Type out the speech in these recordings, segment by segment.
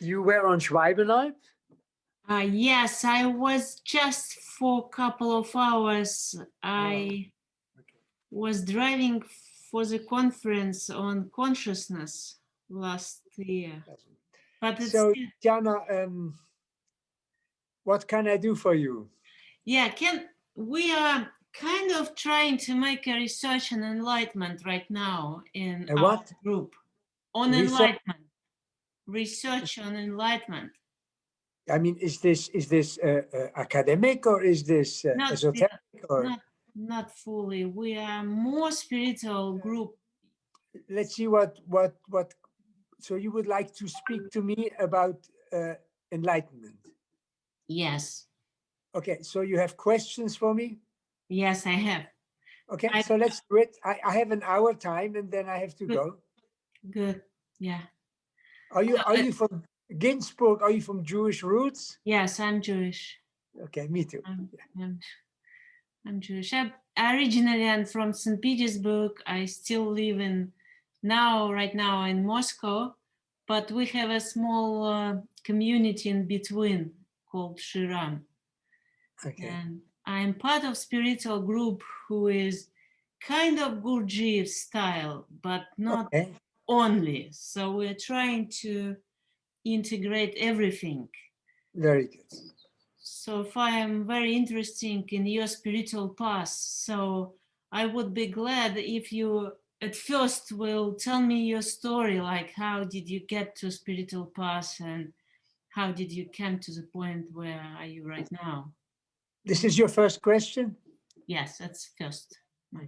You were on Schwalbenalb? Yes, I was just for a couple of hours. I was driving for the conference on consciousness last year. But it's So, still, Jana, what can I do for you? yeah, we are kind of trying to make a research on enlightenment right now in our What? group. On Research? enlightenment. Research on enlightenment. I mean, is this academic, or is this Not esoteric? Or not fully. We are more spiritual group. let's see what. So you would like to speak to me about enlightenment? Yes. Okay. So you have questions for me? Yes, I have. Okay. So let's do it. I have an hour time, and then I have to Good. go. Good. Yeah. Are you from Ginsburg? Are you from Jewish roots? Yes, I'm Jewish. Okay, me too. I'm Jewish. Originally, I'm from St. Petersburg. I still live right now in Moscow, but we have a small community in between called Shiran. Okay. And I'm part of spiritual group who is kind of Gurdjieff style, but not only. So we're trying to integrate everything. Very good. So far, I'm very interested in your spiritual path. So I would be glad if you at first will tell me your story, like how did you get to spiritual path and how did you come to the point where are you right now? This is your first question? Yes, that's first.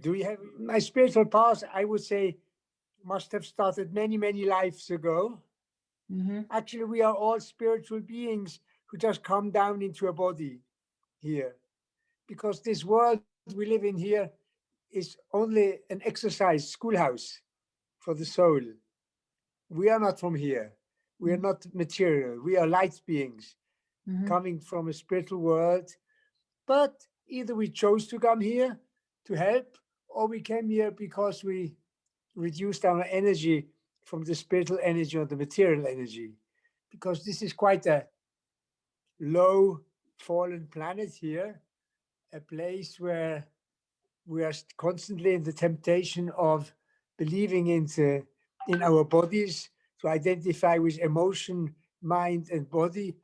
Do you have my spiritual path? I would say must have started many, many lives ago. Actually, we are all spiritual beings who just come down into a body here, because this world we live in here is only an exercise schoolhouse for the soul. We are not from here. We are not material. We are light beings coming from a spiritual world. But either we chose to come here to help, or we came here because we reduced our energy from the spiritual energy or the material energy. Because this is quite a low fallen planet here, a place where we are constantly in the temptation of believing in our bodies, to identify with emotion, mind, and body.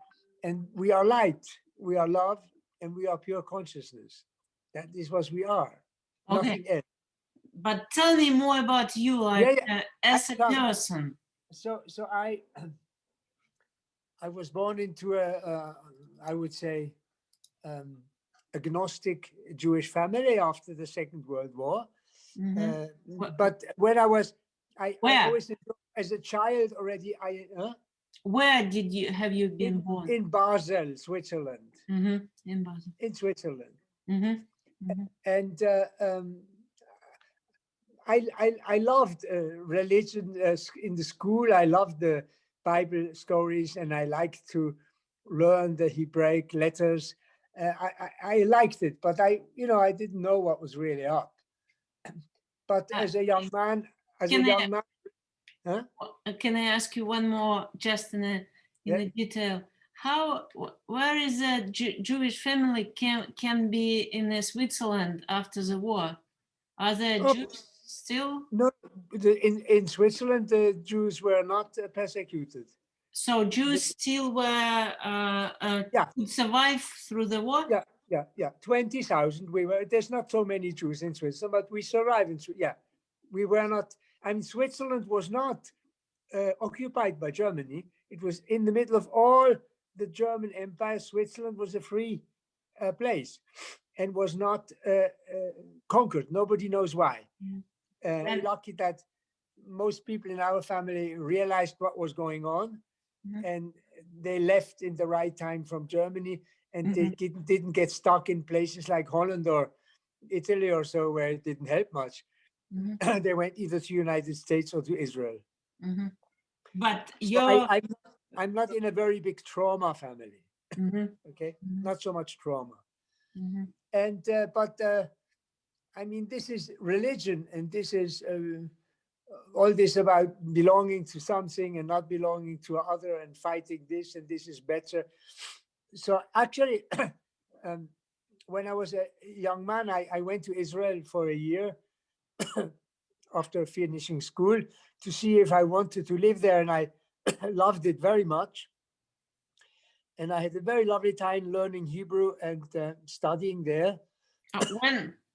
And we are light, we are love, and we are pure consciousness. That is what we are. Okay. Nothing else. But tell me more about you, like as a person. So I was born into I would say, agnostic Jewish family after the Second World War. But when I always, as a child already, where have you been born? In Basel, Switzerland. In Basel. In Switzerland. And I loved religion in the school. I loved the Bible stories, and I liked to learn the Hebraic letters. I liked it, but I didn't know what was really up. But as a young man, huh? Can I ask you one more, just in a detail? Where is a Jewish family can be in Switzerland after the war? Are there Jews still? No, in Switzerland, the Jews were not persecuted. So Jews still were could survive through the war? Yeah. 20,000 we were. There's not so many Jews in Switzerland, but we survived in Switzerland. Yeah, we were not. I mean, Switzerland was not occupied by Germany. It was in the middle of all the German Empire. Switzerland was a free place and was not conquered. Nobody knows why. Lucky that most people in our family realized what was going on, and they left in the right time from Germany, and they didn't get stuck in places like Holland or Italy or so, where it didn't help much. They went either to United States or to Israel. But so I'm not in a very big trauma family. Okay, not so much trauma. And but I mean, this is religion, and this is all this about belonging to something and not belonging to other and fighting this and this is better. So actually, when I was a young man, I went to Israel for a year after finishing school to see if I wanted to live there, and I loved it very much. And I had a very lovely time learning Hebrew and studying there.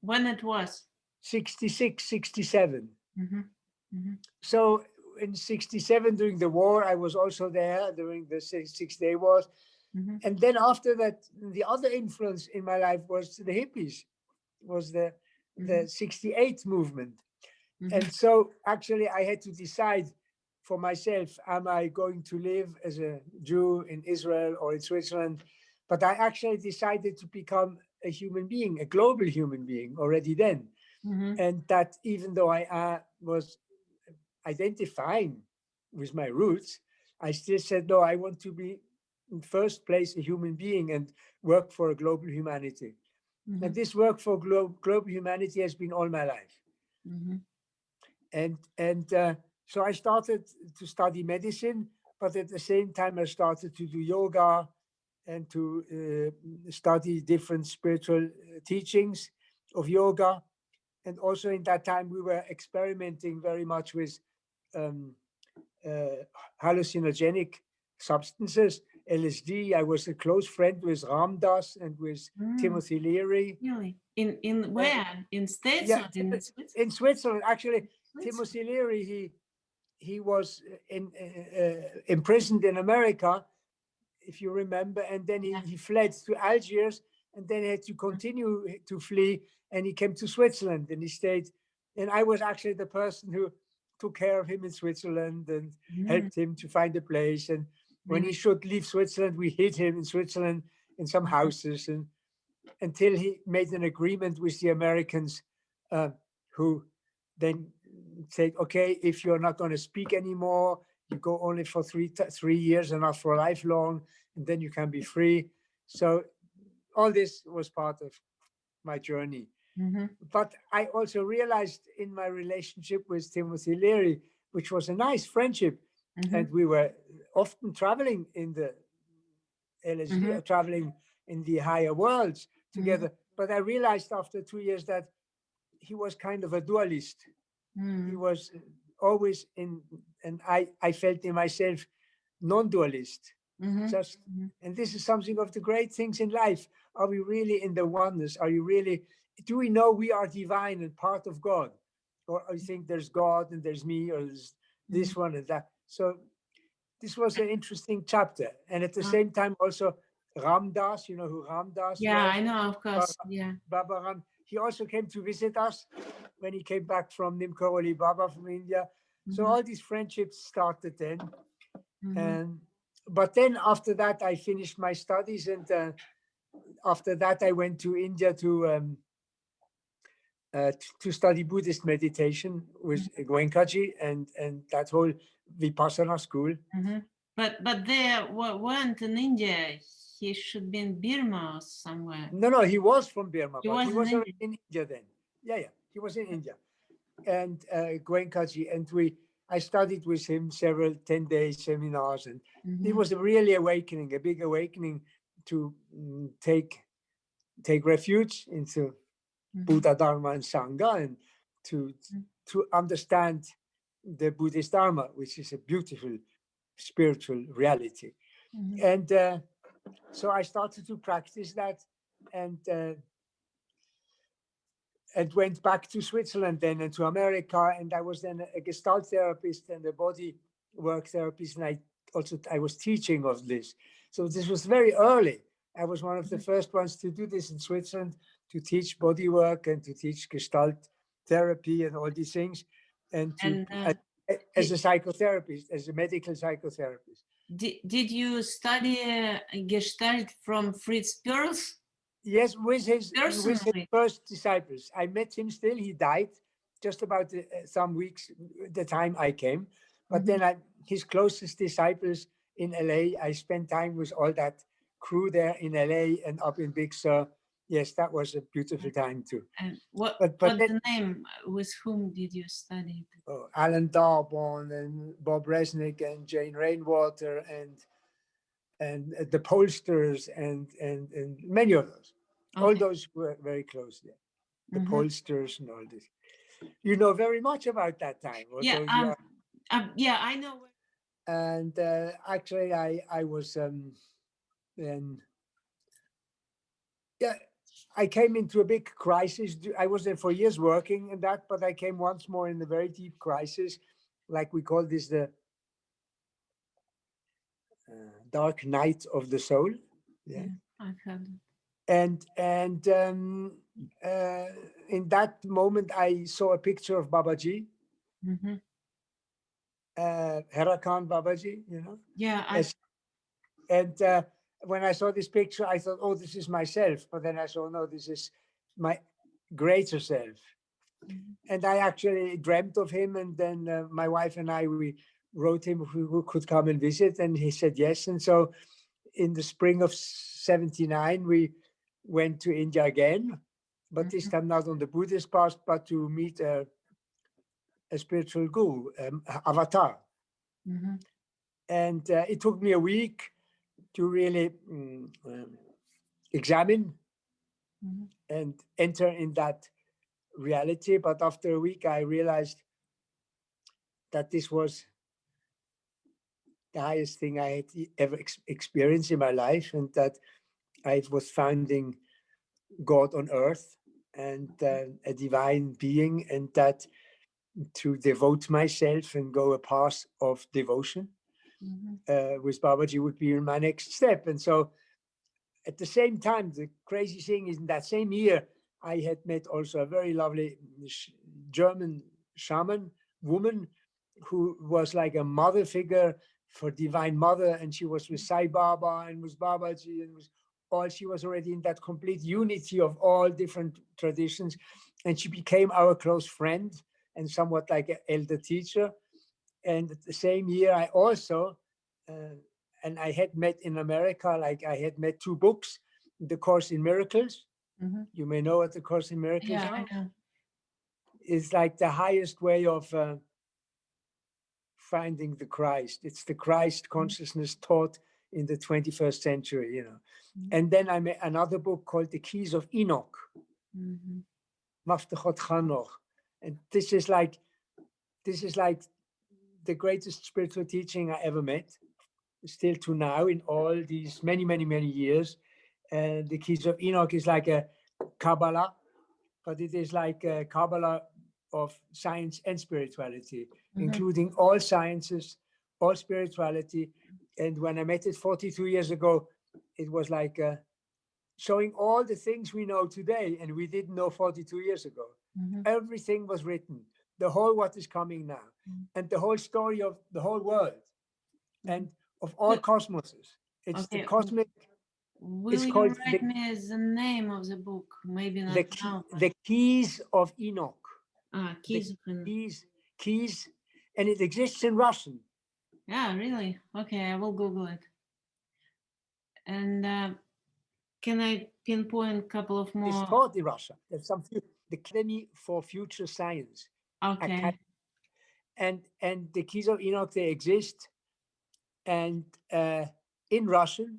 When it was? 66, 67. Mm-hmm. Mm-hmm. So in 67, during the war, I was also there during the Six-Day Wars. Mm-hmm. And then after that, the other influence in my life was the hippies, was the 68 movement. Mm-hmm. And so actually I had to decide for myself, am I going to live as a Jew in Israel or in Switzerland? But I actually decided to become a human being, a global human being already then. Mm-hmm. And that even though I was identifying with my roots, I still said, no, I want to be in first place a human being and work for a global humanity. Mm-hmm. And this work for global humanity has been all my life. Mm-hmm. And so I started to study medicine, but at the same time I started to do yoga and to study different spiritual teachings of yoga. And also in that time we were experimenting very much with hallucinogenic substances, LSD. I was a close friend with Ram Dass and with Timothy Leary. Really? In where? In States Yeah, or in Switzerland? in Switzerland. Actually, Timothy Leary, he was imprisoned in America, if you remember, and then he fled to Algiers, and then he had to continue to flee, and he came to Switzerland, and he stayed. And I was actually the person who took care of him in Switzerland and helped him to find a place. And when he should leave Switzerland, we hid him in Switzerland in some houses, and until he made an agreement with the Americans, who then said, okay, if you're not going to speak anymore, you go only for 3 years and not for lifelong, and then you can be free. So all this was part of my journey. Mm-hmm. But I also realized in my relationship with Timothy Leary, which was a nice friendship, and we were often traveling in the LSD, traveling in the higher worlds together. But I realized after 2 years that he was kind of a dualist. He was always in, and I felt in myself non-dualist. Just, and this is something of the great things in life. Are we really in the oneness? Are you really, do we know we are divine and part of God? Or you think there's God and there's me, or there's this one and that? So this was an interesting chapter. And at the same time also Ram Dass, you know who Ram Dass was? I know, of course. Baba Ram. He also came to visit us when he came back from Nim Karoli Baba from India. So all these friendships started then. And but then after that, I finished my studies, and after that, I went to India to study Buddhist meditation with Goenkaji and that whole Vipassana school. But they weren't in India. He should be in Burma or somewhere. No, he was from Burma, He but was he was in India then. Yeah, he was in India. And Goenkaji, and I studied with him several 10-day seminars, and it was a really awakening, a big awakening to take refuge into Buddha, Dharma, and Sangha, and to understand the Buddhist Dharma, which is a beautiful spiritual reality. And so I started to practice that, and went back to Switzerland then and to America. And I was then a Gestalt therapist and a body work therapist. And I was teaching of this. So this was very early. I was one of the first ones to do this in Switzerland, to teach body work and to teach Gestalt therapy and all these things. And as a psychotherapist, as a medical psychotherapist. Did you study Gestalt from Fritz Perls? Yes, with his first disciples. I met him still. He died just about some weeks the time I came. But then his closest disciples in LA, I spent time with all that crew there in LA and up in Big Sur. Yes, that was a beautiful time too. And what But what's then, the name? With whom did you study? Alan Darbon and Bob Resnick and Jane Rainwater and the pollsters and many of those. Okay. All those were very close there. The pollsters and all this. You know very much about that time. Yeah, You are, yeah, I know. and actually, I was then yeah. I came into a big crisis. I was there for years working and that, but I came once more in a very deep crisis, like we call this the dark night of the soul. Yeah, I've heard it. And in that moment, I saw a picture of Babaji, Herakan Babaji, you know. Yeah, and when I saw this picture, I thought, oh, this is myself. But then I saw, no, this is my greater self. And I actually dreamt of him. And then my wife and I, we wrote him who could come and visit. And he said yes. And so in the spring of 79, we went to India again, but this time not on the Buddhist path, but to meet a spiritual guru, avatar. And it took me a week to really examine and enter in that reality. But after a week, I realized that this was the highest thing I had ever experienced in my life, and that I was finding God on earth and a divine being, and that to devote myself and go a path of devotion with Babaji would be my next step. And so at the same time, the crazy thing is in that same year, I had met also a very lovely German shaman woman who was like a mother figure for Divine Mother, and she was with Sai Baba and with Babaji and was all, she was already in that complete unity of all different traditions, and she became our close friend and somewhat like an elder teacher. And at the same year, I also and I had met in America, like I had met two books, The Course in Miracles. You may know what The Course in Miracles yeah, are. I know. It's like the highest way of finding the Christ. It's the Christ consciousness taught in the 21st century, you know. And then I met another book called The Keys of Enoch, Maftechot Chanoch. And this is like the greatest spiritual teaching I ever met, still to now in all these many, many, many years. And the Keys of Enoch is like a Kabbalah, but it is like a Kabbalah of science and spirituality, including all sciences, all spirituality. And when I met it 42 years ago, it was like showing all the things we know today and we didn't know 42 years ago. Everything was written, the whole what is coming now, and the whole story of the whole world and of all cosmoses. It's the cosmic. Will you called write me the name of the book? Maybe not now. The Keys of Enoch. Keys of Enoch. Keys, and it exists in Russian. Yeah, really? Okay, I will Google it. And can I pinpoint a couple of more? It's taught in Russia. There's some the Academy for Future Science. Okay. And the Keys of Enoch, they exist, and in Russian,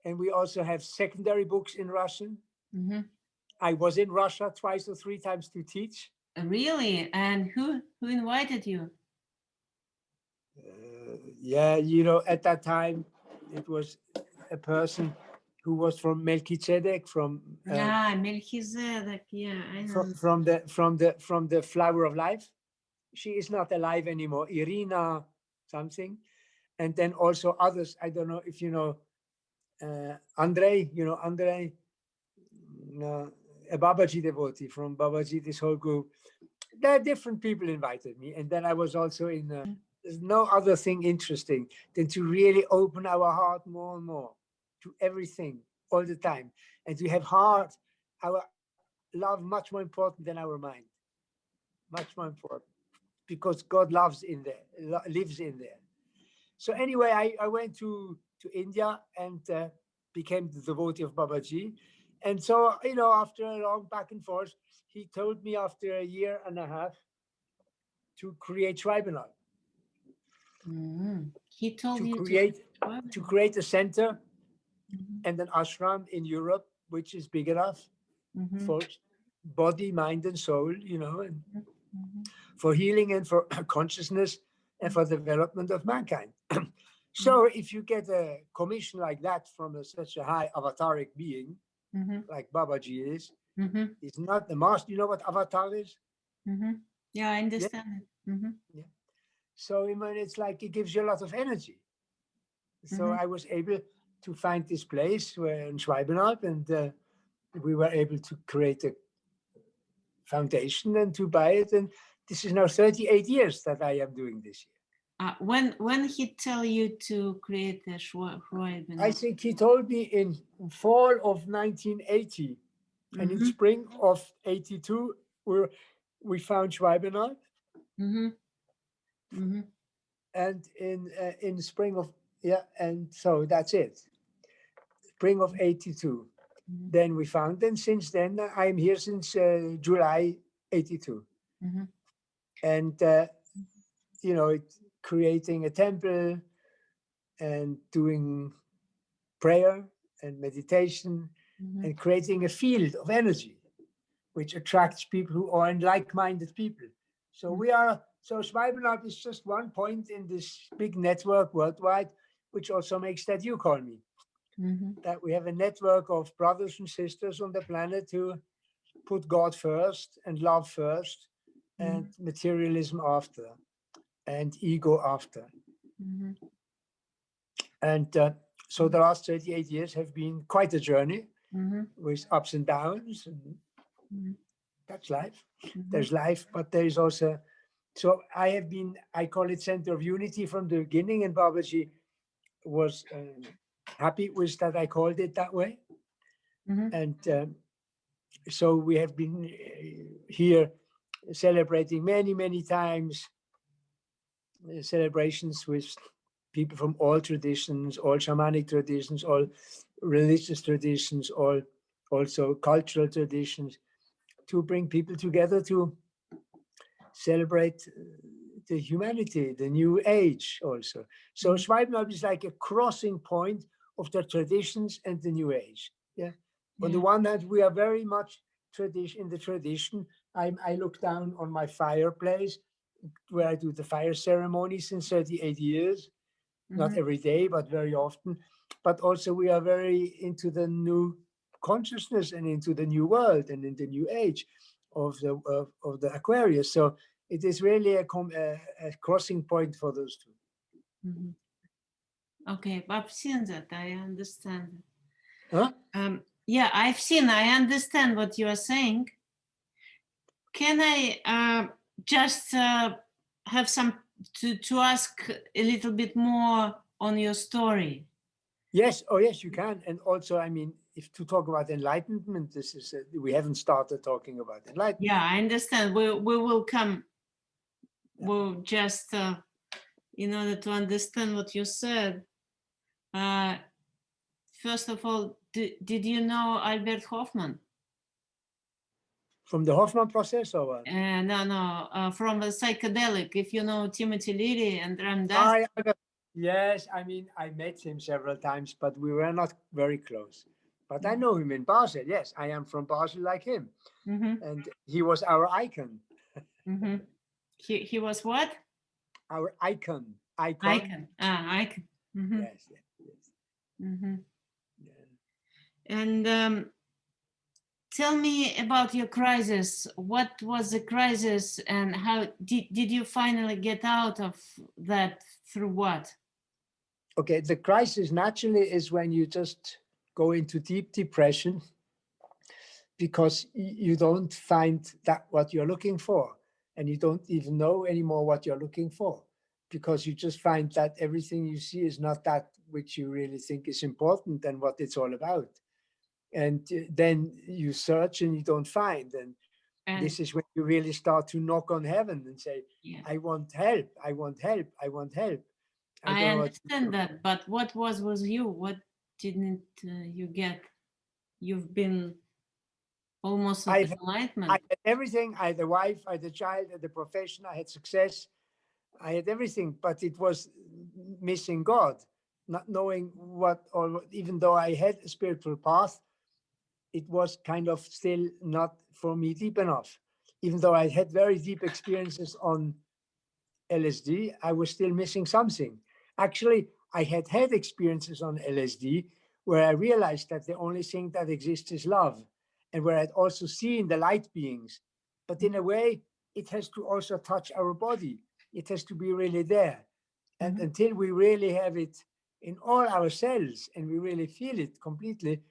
and we also have secondary books in Russian. I was in Russia twice or three times to teach. Really? And who invited you? Yeah, you know, at that time, it was a person who was from Melchizedek, from Melchizedek. Yeah, I know. From the Flower of Life. She is not alive anymore. Irina something, and then also others. I don't know if you know Andrei. You know Andrei, a Babaji devotee from Babaji. This whole group. There are different people invited me, and then I was also in. There's no other thing interesting than to really open our heart more and more to everything all the time, and to have heart, our love much more important than our mind, much more important, because God loves in there, lives in there. So anyway, I went to India and became the devotee of Babaji, And so, you know, after a long back and forth, he told me after a year and a half to create Schwalbenau. He told to you create a center and an ashram in Europe, which is big enough for body, mind, and soul, you know, and for healing and for consciousness and for development of mankind. So if you get a commission like that from such a high avataric being, like Babaji is, he's not the master. You know what avatar is? Yeah, I understand it. Yeah. So I mean, it's like it gives you a lot of energy. So I was able to find this place where in Schwalbenau, and we were able to create a foundation and to buy it. And this is now 38 years that I am doing this year. When he tell you to create the Schwalbenau? I think he told me in fall of 1980, and in spring of 82, we found Schwalbenau. And in spring of, and so that's it. Spring of 82. Then we found them. Since then, I'm here since July 82. And, you know, creating a temple and doing prayer and meditation and creating a field of energy, which attracts people who are like-minded people. So we are, so Schwalbenau is just one point in this big network worldwide, which also makes that you call me. That we have a network of brothers and sisters on the planet who put God first and love first and materialism after and ego after. And so the last 38 years have been quite a journey with ups and downs. And that's life. There's life, but there is also, so I call it center of unity from the beginning, and Babaji was happy with that I called it that way. And so we have been here celebrating many times celebrations with people from all traditions, all shamanic traditions, all religious traditions, all also cultural traditions, to bring people together to celebrate the humanity, the new age also. So Schwalbenau is like a crossing point of the traditions and the new age. Yeah. On the one hand, we are very much in the tradition. I look down on my fireplace where I do the fire ceremony since 38 years, not every day, but very often. But also we are very into the new consciousness and into the new world and in the new age of the Aquarius. So it is really a crossing point for those two. Okay, I've seen that. I understand. Huh? Yeah, I understand what you are saying. Can I just have some to ask a little bit more on your story? Yes, oh yes, you can. And also, I mean, if to talk about enlightenment, this is we haven't started talking about enlightenment. Yeah, I understand. We will come. We'll just in order to understand what you said. First of all, did you know Albert Hoffman? From the Hoffman process or what? No, from the psychedelic. If you know Timothy Leary and Ram Dass. Yes, I mean, I met him several times, but we were not very close. But I know him in Basel. Yes, I am from Basel like him. And he was our icon. He was what? Our icon. Icon. Icon. Yes. And tell me about your crisis. What was the crisis, and how did you finally get out of that? Through what? Okay, the crisis naturally is when you just go into deep depression because you don't find that what you're looking for, and you don't even know anymore what you're looking for, because you just find that everything you see is not that which you really think is important and what it's all about. And then you search and you don't find, and this is when you really start to knock on heaven and say, I want help, I want help, I want help. I understand that, but what was with you? What didn't you get? You've been almost I of enlightenment. had everything. I had a wife, I had a child, I had a profession, I had success, I had everything, but it was missing God, not knowing what, or even though I had a spiritual path, it was kind of still not for me deep enough. Even though I had very deep experiences on LSD, I was still missing something. Actually, I had experiences on LSD where I realized that the only thing that exists is love, and where I'd also seen the light beings. But in a way, it has to also touch our body. It has to be really there. And until we really have it in all our cells and we really feel it completely,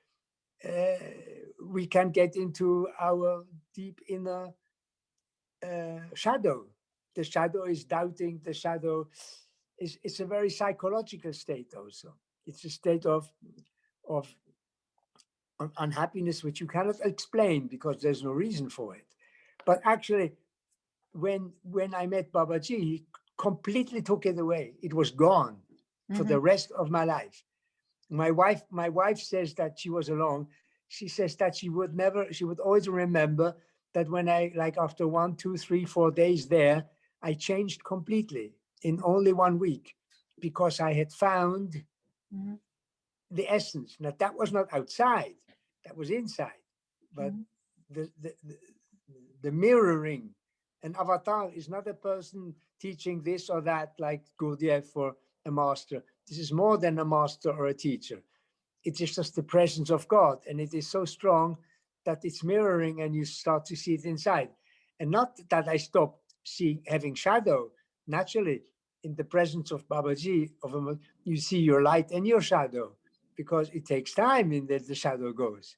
we can get into our deep inner shadow. The shadow is doubting. The shadow is, it's a very psychological state also. It's a state of unhappiness which you cannot explain because there's no reason for it. But actually, when I met Babaji, he completely took it away. It was gone for the rest of my life. My wife says that she was alone. She says that she would always remember that when I, like after 1, 2, 3, 4 days there, I changed completely in only 1 week because I had found the essence. Now that was not outside, that was inside, but the mirroring. An avatar is not a person teaching this or that like Gurdjieff for a master. This is more than a master or a teacher. It is just the presence of God, and it is so strong that it's mirroring and you start to see it inside. And not that I stopped having shadow. Naturally, in the presence of Babaji, you see your light and your shadow, because it takes time in that the shadow goes.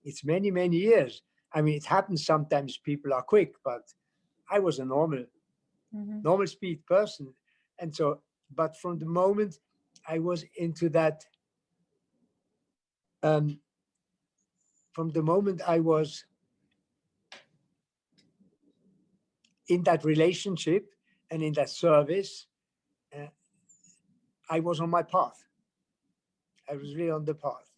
It's many, many years. I mean, it happens sometimes people are quick, but I was a normal speed person. And so, but from the moment I was into that, from the moment I was in that relationship and in that service, I was on my path. I was really on the path.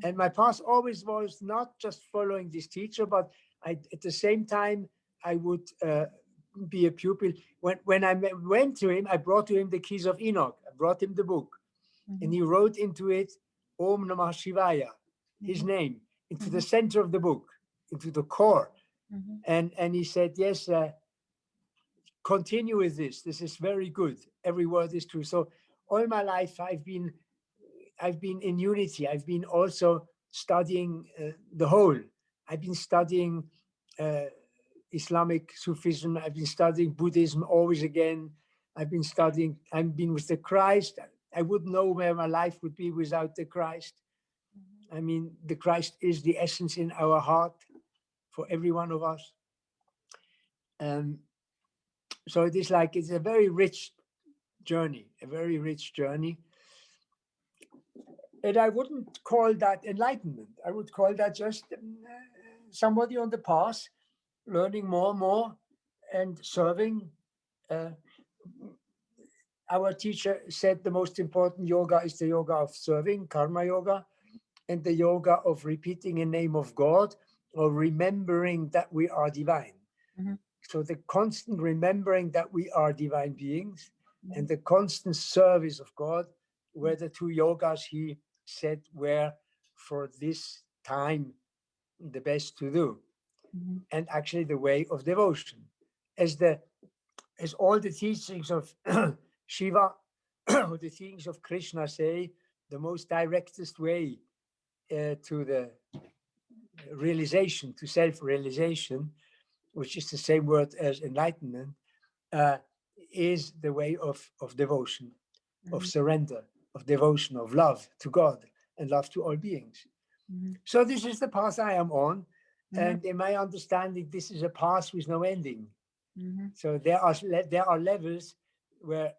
And my path always was not just following this teacher, but at the same time, I would be a pupil. When I went to him, I brought to him the Keys of Enoch. I brought him the book. And he wrote into it, Om Namah Shivaya, his name, into the center of the book, into the core. And he said, yes, continue with this. This is very good. Every word is true. So all my life, I've been in unity. I've been also studying the whole. I've been studying Islamic Sufism. I've been studying Buddhism always again. I've been with the Christ. I wouldn't know where my life would be without the Christ. I mean, the Christ is the essence in our heart for every one of us. So it is like, it's a very rich journey, a very rich journey. And I wouldn't call that enlightenment. I would call that just somebody on the path, learning more and more and serving. Our teacher said the most important yoga is the yoga of serving, karma yoga, and the yoga of repeating a name of God or remembering that we are divine. So the constant remembering that we are divine beings and the constant service of God were the two yogas he said were for this time the best to do. And actually the way of devotion. As all the teachings of Shiva, or the teachings of Krishna say, the most directest way to the realization, to self-realization, which is the same word as enlightenment, is the way of devotion, of surrender, of devotion, of love to God and love to all beings. So this is the path I am on. And in my understanding, this is a path with no ending. So there are levels where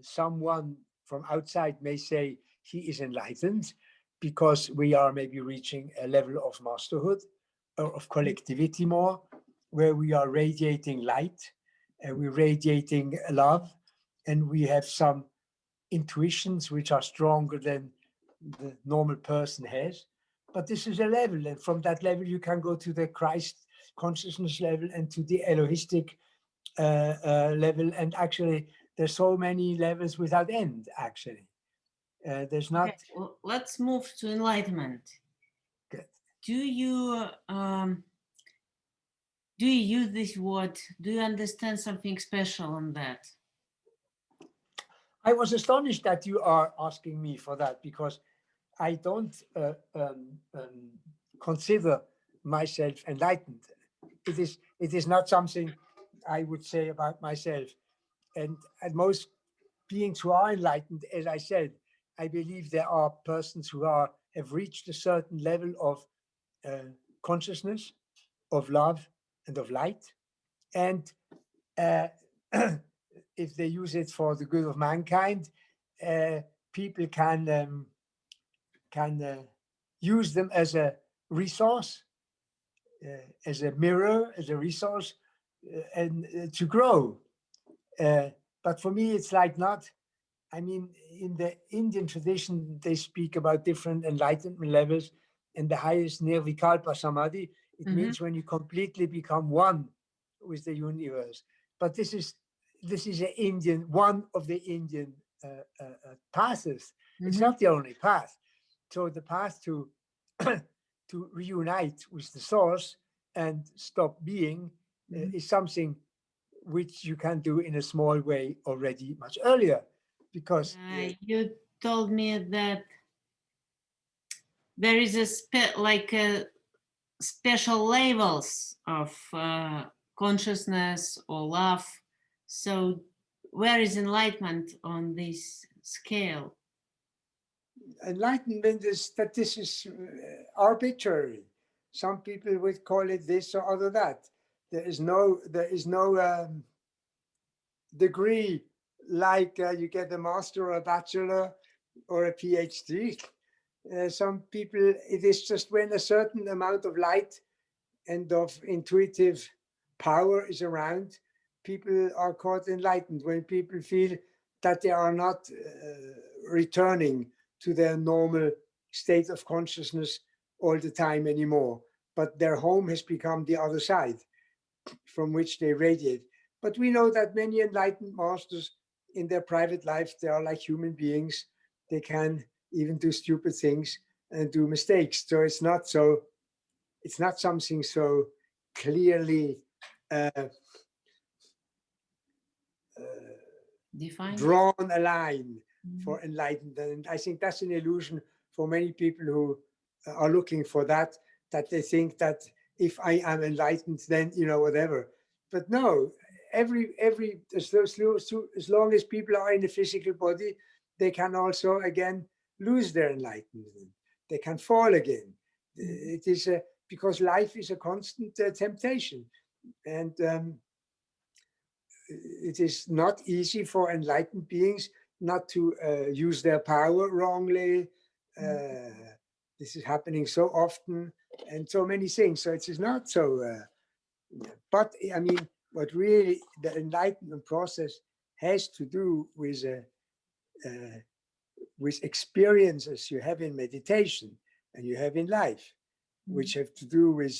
someone from outside may say he is enlightened because we are maybe reaching a level of masterhood or of collectivity more, where we are radiating light and we're radiating love, and we have some intuitions which are stronger than the normal person has. But this is a level, and from that level you can go to the Christ consciousness level and to the Elohistic level. And actually, there's so many levels without end. Actually, there's not. Okay, well, let's move to enlightenment. Good. Do you use this word? Do you understand something special on that? I was astonished that you are asking me for that, because I don't consider myself enlightened. It is not something I would say about myself. And most beings who are enlightened, as I said, I believe there are persons who have reached a certain level of consciousness, of love, and of light. And if they use it for the good of mankind, people can use them as a resource, as a mirror, as a resource, and to grow. But for me, it's like not. I mean, in the Indian tradition, they speak about different enlightenment levels, and the highest nirvikalpa samadhi. It means when you completely become one with the universe. But this is one of the Indian paths. It's not the only path. So the path to to reunite with the source and stop being is something which you can do in a small way already much earlier, because you told me that there is a special levels of consciousness or love. So where is enlightenment on this scale? Enlightenment is that this is arbitrary. Some people would call it this or other that. There is no degree like you get a master or a bachelor or a PhD. Some people, it is just when a certain amount of light and of intuitive power is around, people are called enlightened. When people feel that they are not returning to their normal state of consciousness all the time anymore, but their home has become the other side from which they radiate. But we know that many enlightened masters in their private life, they are like human beings. They can even do stupid things and do mistakes. So it's not something so clearly Defined? Drawn a line for enlightenment. And I think that's an illusion for many people who are looking for that they think that if I am enlightened, then, whatever. But no, as long as people are in a physical body, they can also, again, lose their enlightenment. They can fall again. It is because life is a constant temptation. And it is not easy for enlightened beings not to use their power wrongly. This is happening so often, and so many things. So it is not so. But I mean, what really the enlightenment process has to do with experiences you have in meditation and you have in life, which have to do with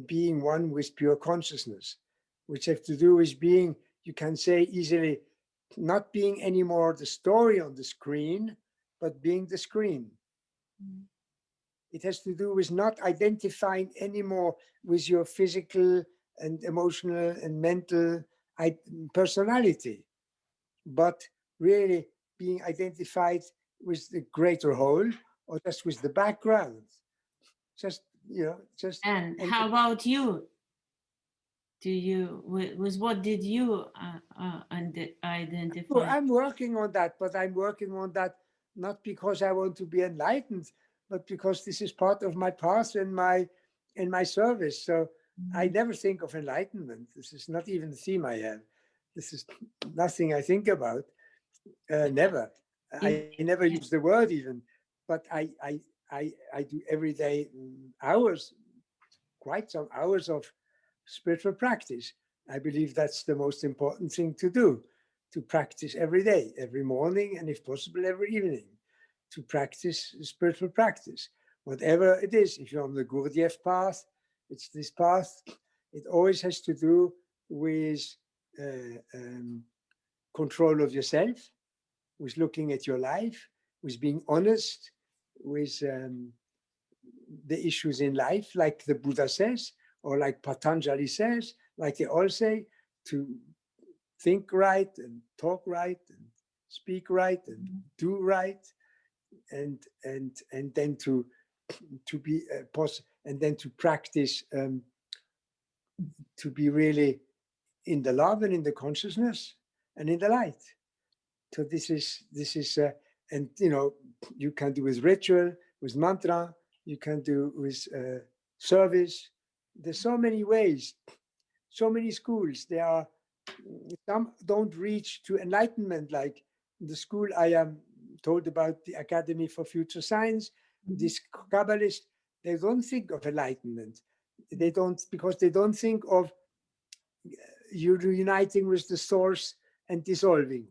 being one with pure consciousness, which have to do with being, you can say easily, not being anymore the story on the screen, but being the screen. It has to do with not identifying anymore with your physical and emotional and mental personality, but really being identified with the greater whole, or just with the background. And how about you? With what did you identify? Well, I'm working on that, but I'm working on that not because I want to be enlightened, but because this is part of my path and my service. So I never think of enlightenment. This is not even the theme I have. This is nothing I think about. Never. I never use the word even, but I do every day hours, quite some hours of spiritual practice. I believe that's the most important thing to do, to practice every day, every morning, and if possible, every evening, to practice spiritual practice. whatever it is. If you're on the Gurdjieff path, it's this path. It always has to do with control of yourself, with looking at your life, with being honest, with the issues in life, like the Buddha says, or like Patanjali says, like they all say, to think right and talk right and speak right and do right, and then to be and then to practice to be really in the love and in the consciousness and in the light. So this is and you know, you can do with ritual, with mantra, you can do with service. There's so many ways, so many schools. There are some don't reach to enlightenment, like the school I am told about, the Academy for Future Science. These Kabbalists, they don't think of enlightenment. They don't, because they don't think of you uniting with the source and dissolving.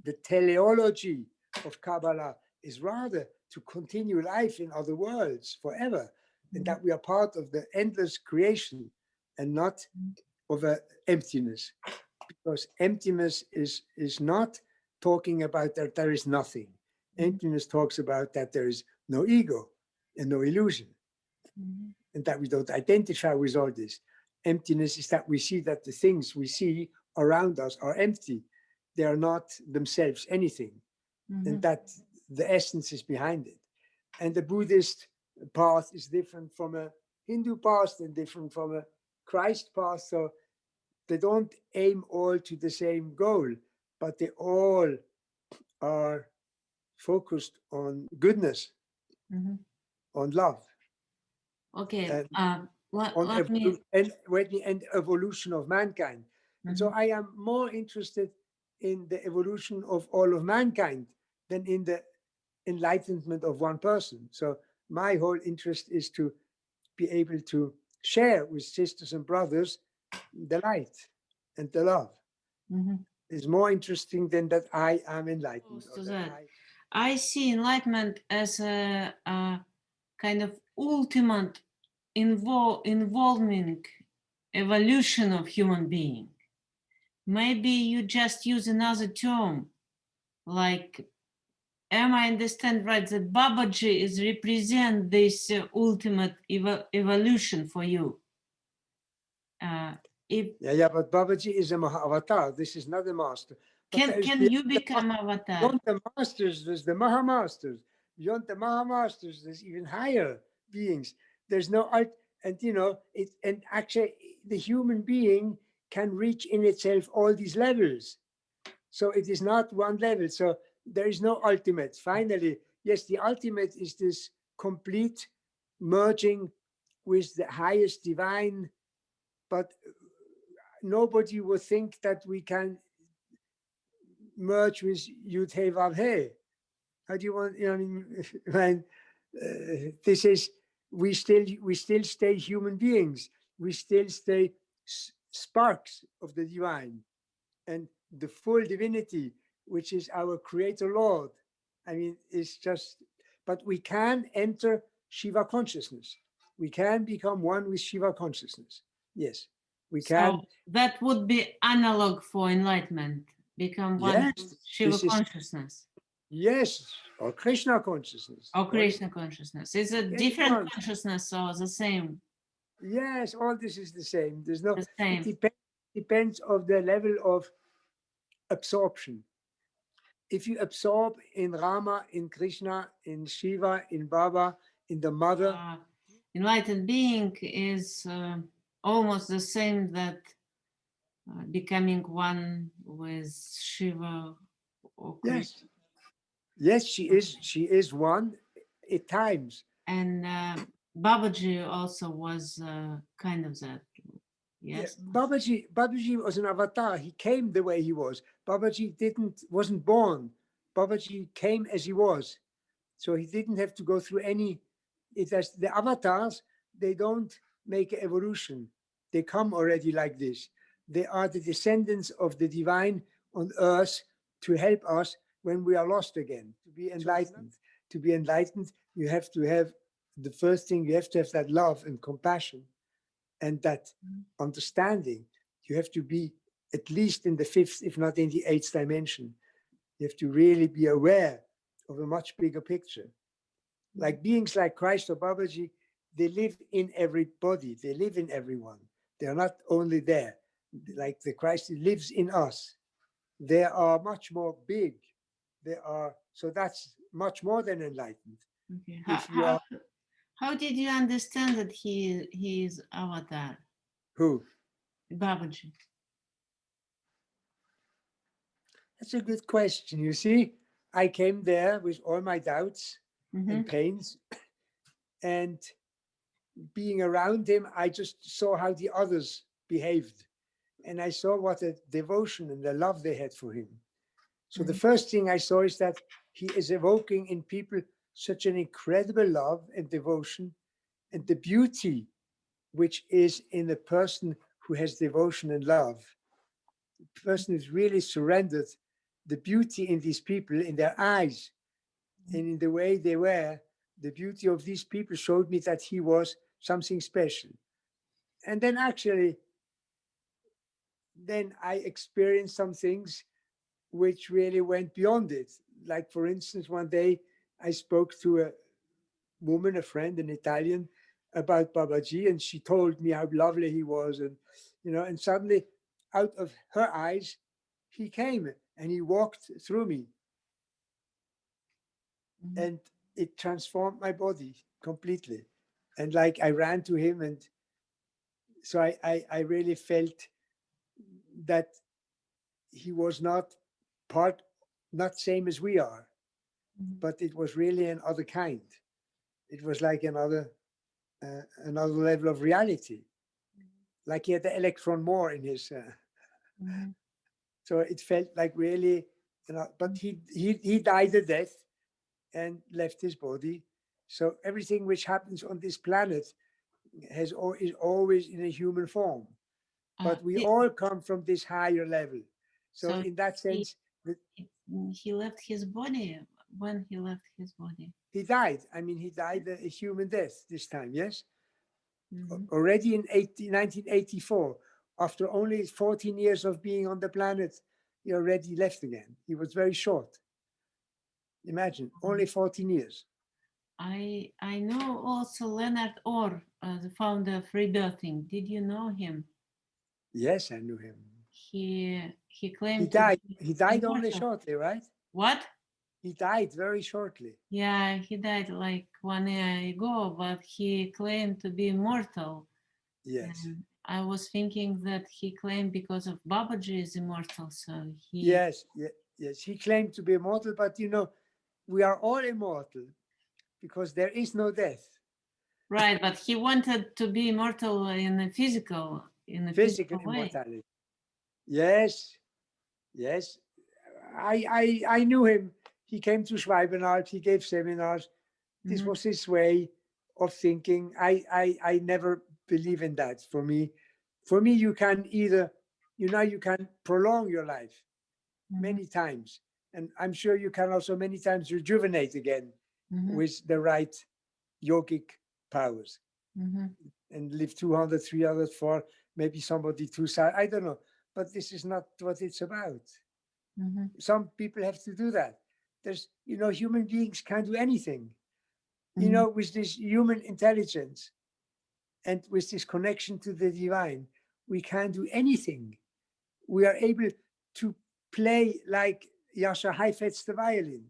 The teleology of Kabbalah is rather to continue life in other worlds forever, and that we are part of the endless creation and not of a emptiness. Because emptiness is not talking about that there is nothing. Emptiness talks about that there is no ego and no illusion, and that we don't identify with all this. Emptiness is that we see that the things we see around us are empty. They are not themselves anything, and that the essence is behind it. And the Buddhist path is different from a Hindu path and different from a Christ path. So they don't aim all to the same goal, but they all are focused on goodness, on love. Okay. And evolution of mankind. And so I am more interested in the evolution of all of mankind than in the enlightenment of one person. So my whole interest is to be able to share with sisters and brothers the light and the love. Is more interesting than that I am enlightened. I see enlightenment as a kind of ultimate involving evolution of human being. Maybe you just use another term, like, am I understand right that Babaji is represent this ultimate evolution for you? But Babaji is a Mahavatar. This is not a master. Can you become avatar? Beyond the masters, there's the Mahamasters. Beyond the Mahamasters, there's even higher beings. There's no art, and you know it. And actually, the human being can reach in itself all these levels. So it is not one level. So there is no ultimate. Finally, yes, the ultimate is this complete merging with the highest divine, but nobody would think that we can merge with Yud He Vav He. How do you want? You know, I mean, when this is, we still stay human beings. We still stay sparks of the divine, and the full divinity, which is our Creator Lord. I mean, it's just. But we can enter Shiva consciousness. We can become one with Shiva consciousness. Yes, we can. So that would be analog for enlightenment. Become one with Shiva consciousness. Yes, or Krishna consciousness. Or Krishna consciousness. Is it different consciousness or the same? Yes, all this is the same. There's no. The same. It depends of the level of absorption. If you absorb in Rama, in Krishna, in Shiva, in Baba, in the mother. Enlightened being is almost the same that becoming one with Shiva or Krishna. Yes, she is one at times. And Babaji also was kind of that. Yes. Babaji was an avatar. He came the way he was. Babaji wasn't born. Babaji came as he was. So he didn't have to go through any. The avatars, they don't make an evolution. They come already like this. They are the descendants of the divine on earth to help us when we are lost again, to be enlightened. to be enlightened, you have to have the first thing, you have to have that love and compassion and that understanding. You have to be at least in the fifth, if not in the eighth dimension. You have to really be aware of a much bigger picture. Like beings like Christ or Babaji, they live in everybody, they live in everyone. They are not only there. Like the Christ lives in us. They are much more big. They are, so that's much more than enlightened. Okay. If you are, How did you understand that he is avatar? who? Babaji. That's a good question. You see, I came there with all my doubts and pains, and being around him, I just saw how the others behaved. And I saw what a devotion and the love they had for him. So the first thing I saw is that he is evoking in people such an incredible love and devotion, and the beauty which is in a person who has devotion and love. The person is really surrendered. The beauty in these people, in their eyes and in the way they were, the beauty of these people showed me that he was something special. And then actually, then I experienced some things which really went beyond it. Like, for instance, one day I spoke to a woman, a friend, an Italian, about Babaji, and she told me how lovely he was. And, you know, and suddenly out of her eyes, he came and he walked through me. And it transformed my body completely. And like I ran to him, and so I really felt that he was not same as we are, but it was really another kind. It was like another level of reality. Like he had the electron more in his. So it felt like really, you know. But he died a death and left his body. So everything which happens on this planet is always in a human form. But we all come from this higher level. So in that sense, he left his body. When he left his body, he died. I mean, he died a human death this time, yes? Already in 1984, after only 14 years of being on the planet, he already left again. He was very short. Imagine, only 14 years. I know also Leonard Orr, the founder of Rebirthing. Did you know him? Yes, I knew him. He claimed he died. To he died only shortly, right? What? He died very shortly. Yeah, he died like 1 year ago, but he claimed to be immortal. Yes. And I was thinking that he claimed because of Babaji is immortal, so he. Yes, yes. He claimed to be immortal, but you know, we are all immortal because there is no death. Right, but he wanted to be immortal in a physical immortality. Way. Yes, yes. I knew him. He came to Schwalbenart. He gave seminars. This was his way of thinking. I never believe in that. For me, you can either, you know, you can prolong your life many times, and I'm sure you can also many times rejuvenate again with the right yogic powers and live 200, 300, 400, maybe somebody 2,000. I don't know, but this is not what it's about. Some people have to do that. There's, you know, human beings can't do anything. You know, with this human intelligence and with this connection to the divine, we can't do anything. We are able to play like Jascha Heifetz the violin.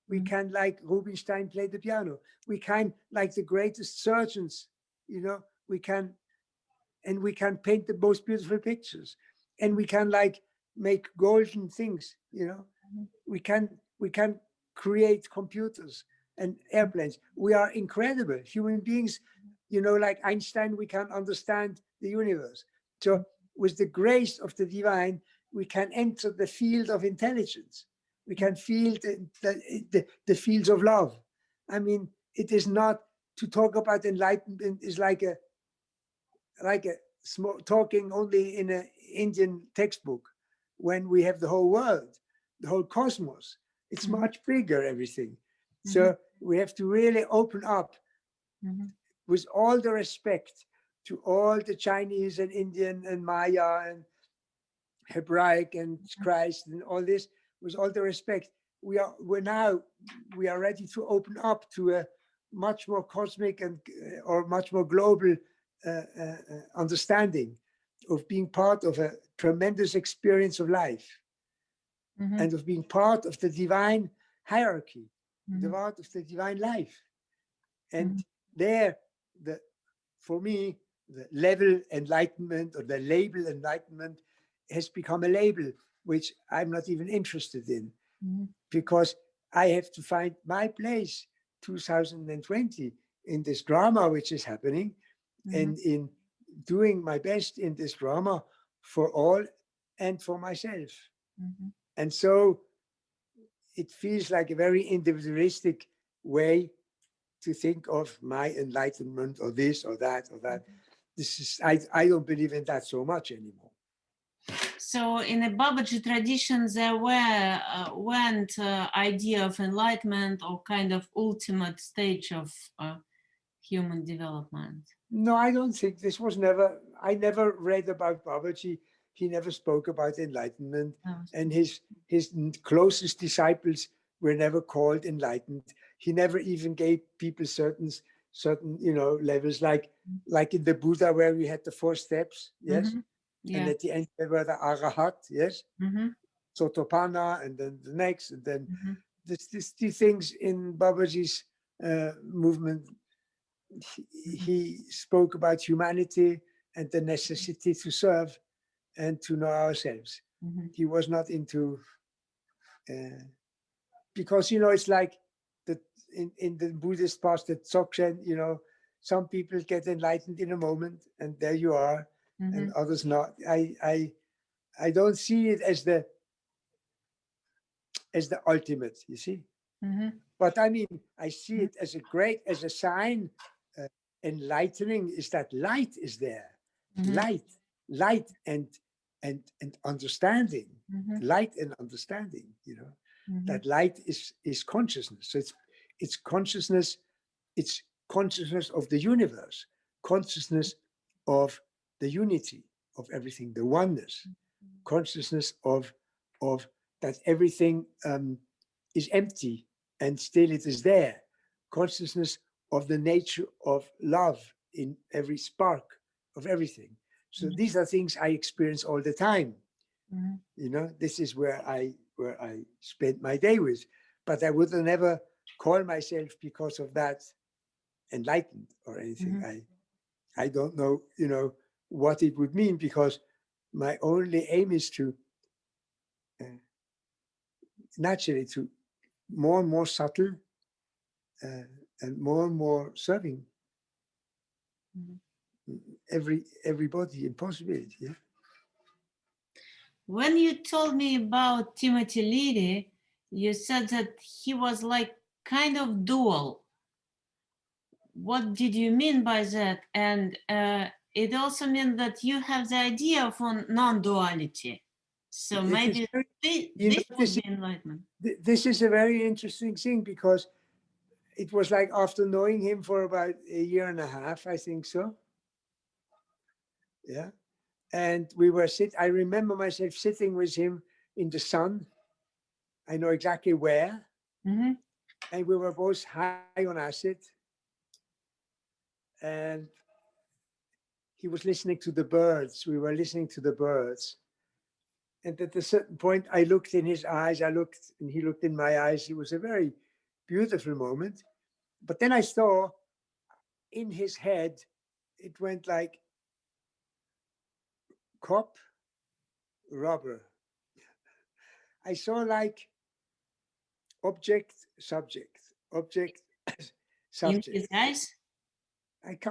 We can, like Rubinstein, play the piano. We can, like the greatest surgeons, you know, we can paint the most beautiful pictures, and we can like make golden things, you know. We can create computers and airplanes. We are incredible human beings, you know, like Einstein. We can understand the universe. So with the grace of the divine, we can enter the field of intelligence. We can feel the fields of love. I mean, it is not, to talk about enlightenment is like a small talking only in an Indian textbook, when we have the whole world, the whole cosmos. It's much bigger, everything. So We have to really open up with all the respect to all the Chinese and Indian and Maya and Hebraic and Christ and all this. With all the respect, we are ready to open up to a much more cosmic and or much more global understanding of being part of a tremendous experience of life and of being part of the divine hierarchy, the part of the divine life. And there, for me, the level enlightenment or the label enlightenment has become a label which I'm not even interested in, because I have to find my place 2020 in this drama which is happening, and in doing my best in this drama for all and for myself. And so it feels like a very individualistic way to think of my enlightenment or this or that or that. This is, I don't believe in that so much anymore. So in the Babaji tradition, there weren't idea of enlightenment or kind of ultimate stage of human development. No, I don't think this was never, I never read about Babaji. He never spoke about enlightenment, and his closest disciples were never called enlightened. He never even gave people certain levels, like in the Buddha, where we had the 4 steps, yes, and at the end there were the Arahat, yes, Sotapanna, and then the next, and then these things in Babaji's movement. He spoke about humanity and the necessity to serve and to know ourselves. He was not into, because, it's like in the Buddhist past, the Dzogchen, some people get enlightened in a moment and there you are, and others not. I don't see it as the ultimate, you see. But I mean, I see it as a sign. Enlightening is that light is there, light and understanding, light and understanding. That light is consciousness. So it's consciousness. It's consciousness of the universe, consciousness of the unity of everything, the oneness, consciousness of that everything is empty and still it is there, consciousness of the nature of love in every spark of everything. So these are things I experience all the time. This is where I spend my day with, but I would never call myself because of that enlightened or anything. I don't know, what it would mean, because my only aim is to naturally to more and more subtle and more serving everybody in possibility. Yeah. When you told me about Timothy Leary, you said that he was like kind of dual. What did you mean by that? And it also means that you have the idea of non-duality. So maybe this would be enlightenment. This is a very interesting thing, because it was like after knowing him for about a year and a half, I think so. Yeah. And I remember myself sitting with him in the sun. I know exactly where. And we were both high on acid. And he was listening to the birds. We were listening to the birds. And at a certain point, I looked in his eyes. And he looked in my eyes. It was a very beautiful moment. But then I saw in his head, it went like cop, robber. I saw like object, subject, object, subject. In his eyes?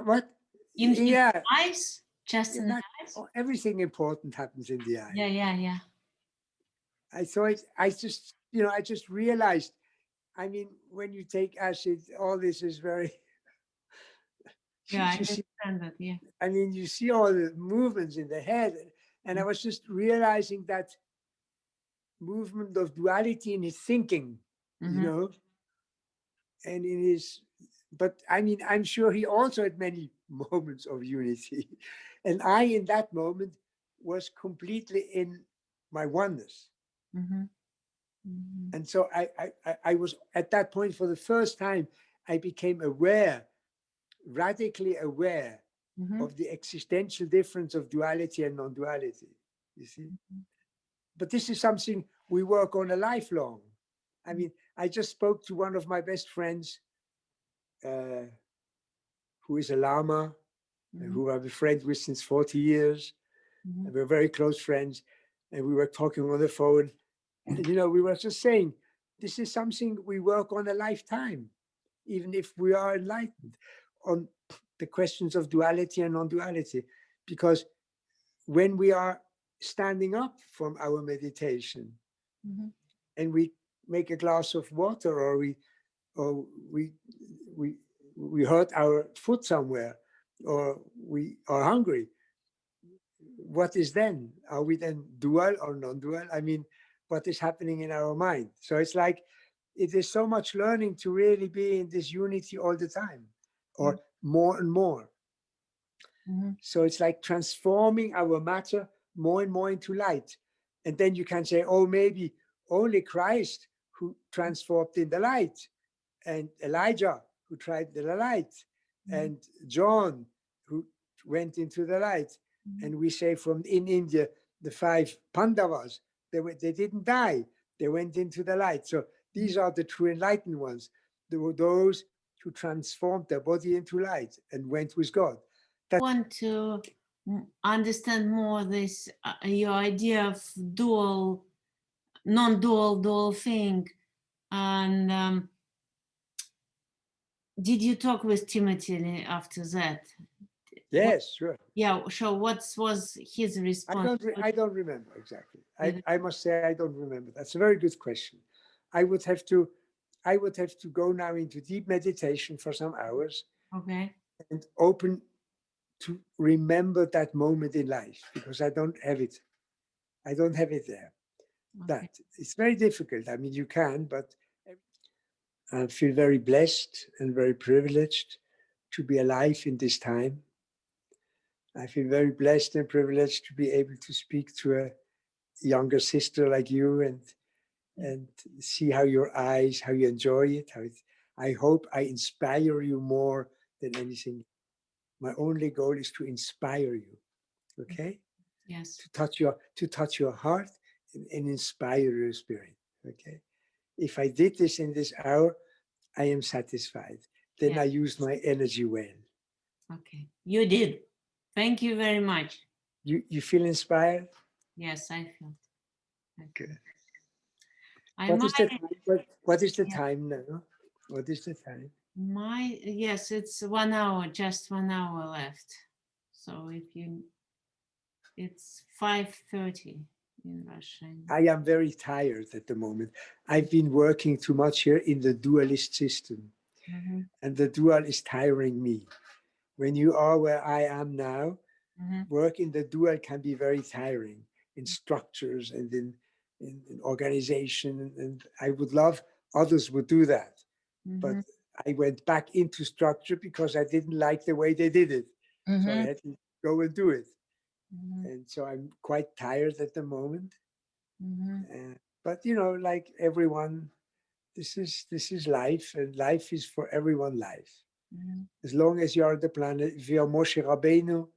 What? In his eyes? Just in the eyes? Everything important happens in the eye. Yeah. I thought, I just realized, I mean, when you take acid, all this is very... Yeah, I understand that, yeah. I mean, you see all the movements in the head, and I was just realizing that movement of duality in his thinking, And in his, but I mean, I'm sure he also had many moments of unity. And I, in that moment, was completely in my oneness. Mm-hmm. Mm-hmm. And so I was at that point, for the first time, I became aware, radically aware Mm-hmm. of the existential difference of duality and non-duality, you see. But this is something we work on a lifelong. I mean, I just spoke to one of my best friends, who is a Lama, Mm-hmm. who I've been friends with since 40 years. Mm-hmm. And we're very close friends. And we were talking on the phone. And, you know, we were just saying, this is something we work on a lifetime, even if we are enlightened, on the questions of duality and non-duality. Because when we are standing up from our meditation, Mm-hmm. and we make a glass of water, or we we we hurt our foot somewhere, or we are hungry, what is then? Are we then dual or non-dual? I mean, what is happening in our mind? So it's like, it is so much learning to really be in this unity all the time, or more and more. Mm-hmm. So it's like transforming our matter more and more into light. And then you can say, oh, maybe only Christ who transformed in the light, and Elijah who tried in the light, and John who went into the light. And we say from in India, the 5 Pandavas, they didn't die, they went into the light. So these are the true enlightened ones. There were those who transformed their body into light and went with God. Want to understand more this your idea of dual, non-dual, dual thing, and did you talk with Timothy after that? Yes, sure. Yeah. So what was his response? I don't remember exactly. Yeah. I must say I don't remember. That's a very good question. I would have to go now into deep meditation for some hours Okay. and open to remember that moment in life, because I don't have it. I don't have it there. Okay. That it's very difficult. I mean, you can, but I feel very blessed and very privileged to be alive in this time. I feel very blessed and privileged to be able to speak to a younger sister like you, and see how your eyes, how you enjoy it, I hope I inspire you more than anything. My only goal is to inspire you, okay? Yes. To touch your heart and inspire your spirit, okay? If I did this in this hour, I am satisfied. Then I used my energy well. Okay, you did. Thank you very much. You feel inspired? Yes, I felt. Good. I What is the might. time? What is the time now? What is the time? Yes, it's 1 hour, just 1 hour left. So if you, it's 5:30 in Russian. I am very tired at the moment. I've been working too much here in the dualist system, and the dual is tiring me. When you are where I am now, work in the dual can be very tiring in structures and in organization. And I would love others would do that. But I went back into structure because I didn't like the way they did it. So I had to go and do it. And so I'm quite tired at the moment. But you know, like everyone, this is life, and life is for everyone life. As long as you are on the planet, if you are Moshe Rabbeinu,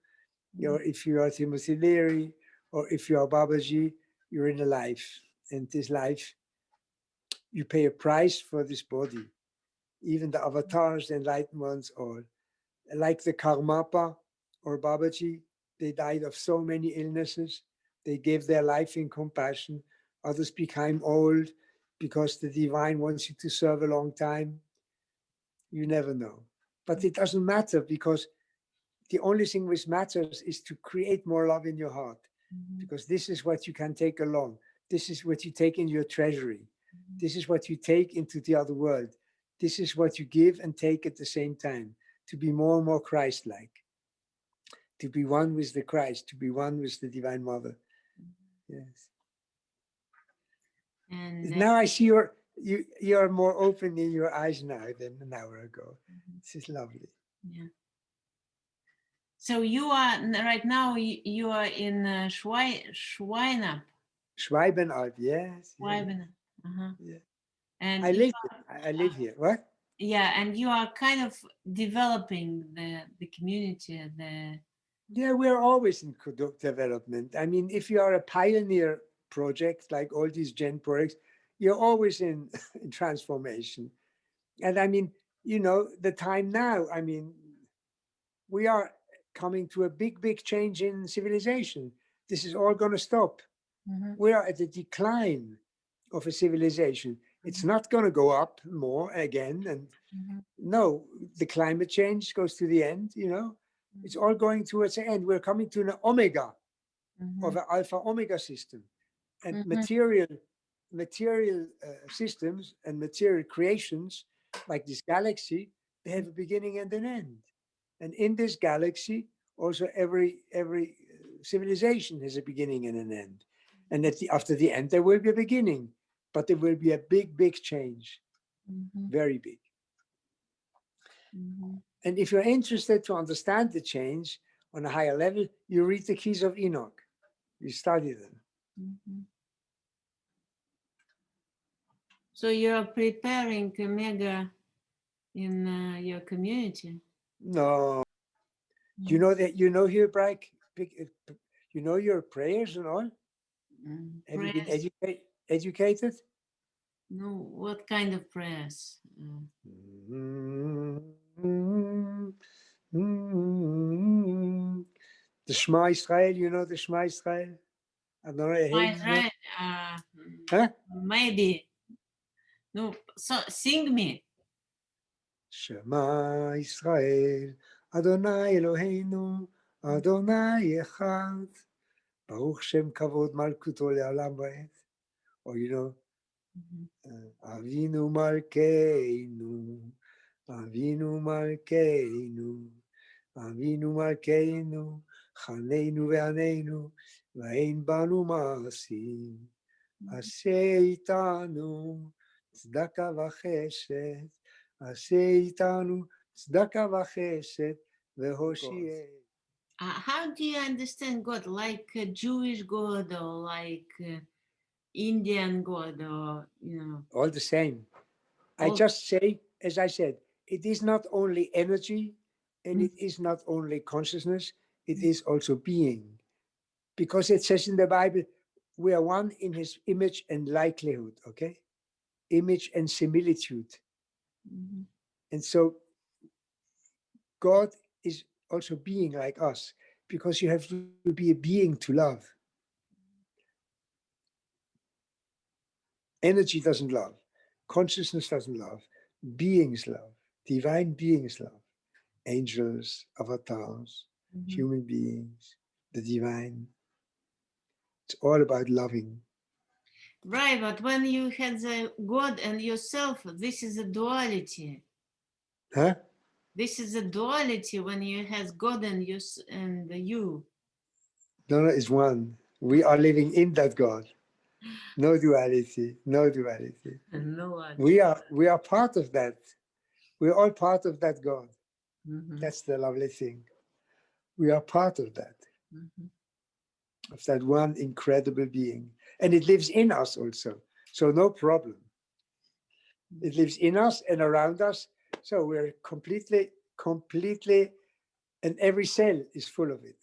or if you are Timothy Leary, or if you are Babaji, you're in a life. And this life, you pay a price for this body. Even the avatars, the enlightened ones, or like the Karmapa or Babaji, they died of so many illnesses. They gave their life in compassion. Others became old because the divine wants you to serve a long time. You never know. But it doesn't matter, because the only thing which matters is to create more love in your heart, because this is what you can take along. This is what you take in your treasury. This is what you take into the other world. This is what you give and take at the same time, to be more and more Christ-like, to be one with the Christ, to be one with the Divine Mother. Yes. And Now I see you are more open in your eyes now than an hour ago. This is lovely. Yeah. So you are right now. You are in Schweinab. Schwalbenalb, yes. Schwalbenalb. Uh-huh. Yeah. And I live here. What? Yeah, and you are kind of developing the community. Yeah, we're always in development. I mean, if you are a pioneer project like all these Gen projects, you're always in, in transformation. And I mean, you know, the time now, I mean, we are coming to a big change in civilization. This is all going to stop. We are at the decline of a civilization. It's not going to go up more again. And no, the climate change goes to the end, you know. It's all going towards the end. We're coming to an omega of an alpha omega system. And material systems and material creations like this galaxy, they have a beginning and an end. And in this galaxy, also every civilization has a beginning and an end. And after the end, there will be a beginning, but there will be a big change, very big. And if you're interested to understand the change on a higher level, you read the Keys of Enoch. You study them. So you're preparing a mega in your community? No. You know that, you know, here, Brack, you know your prayers and all? Have you been educated? No, what kind of prayers? The Shema Israel, you know the Shema Israel? Huh? Maybe. No, so sing me. Shema Israel, Adonai Eloheinu, Adonai Echad, Baruch Shem Kavod Malkuto Le'alam Va'ed. Or you know, Avinu Malkeinu, Avinu Malkeinu, Avinu Malkeinu, Chaneinu Ve'aneinu, V'ein Banu Ma'asim, Aseh Itanu, Tzedaka V'chesed, Aseh Itanu, Tzedaka V'chesed, V'hoshiyeh. How do you understand God? Like a Jewish God or like Indian God, or you know? All the same. I just say, as I said, it is not only energy and it is not only consciousness, it is also being. Because it says in the Bible, we are one in his image and likelihood, okay? Image and similitude. And so God is also being like us, because you have to be a being to love. Energy doesn't love. Consciousness doesn't love. Beings love. Divine beings love. Angels, avatars, human beings, the divine. It's all about loving. Right, but when you had the God and yourself, this is a duality. Huh? This is a duality when you have God and you. No, is one. We are living in that God. No duality. No duality. No. We are part of that. We're all part of that God. That's the lovely thing. We are part of that. Of that one incredible being. And it lives in us also. So no problem. It lives in us and around us. So we're completely, and every cell is full of it.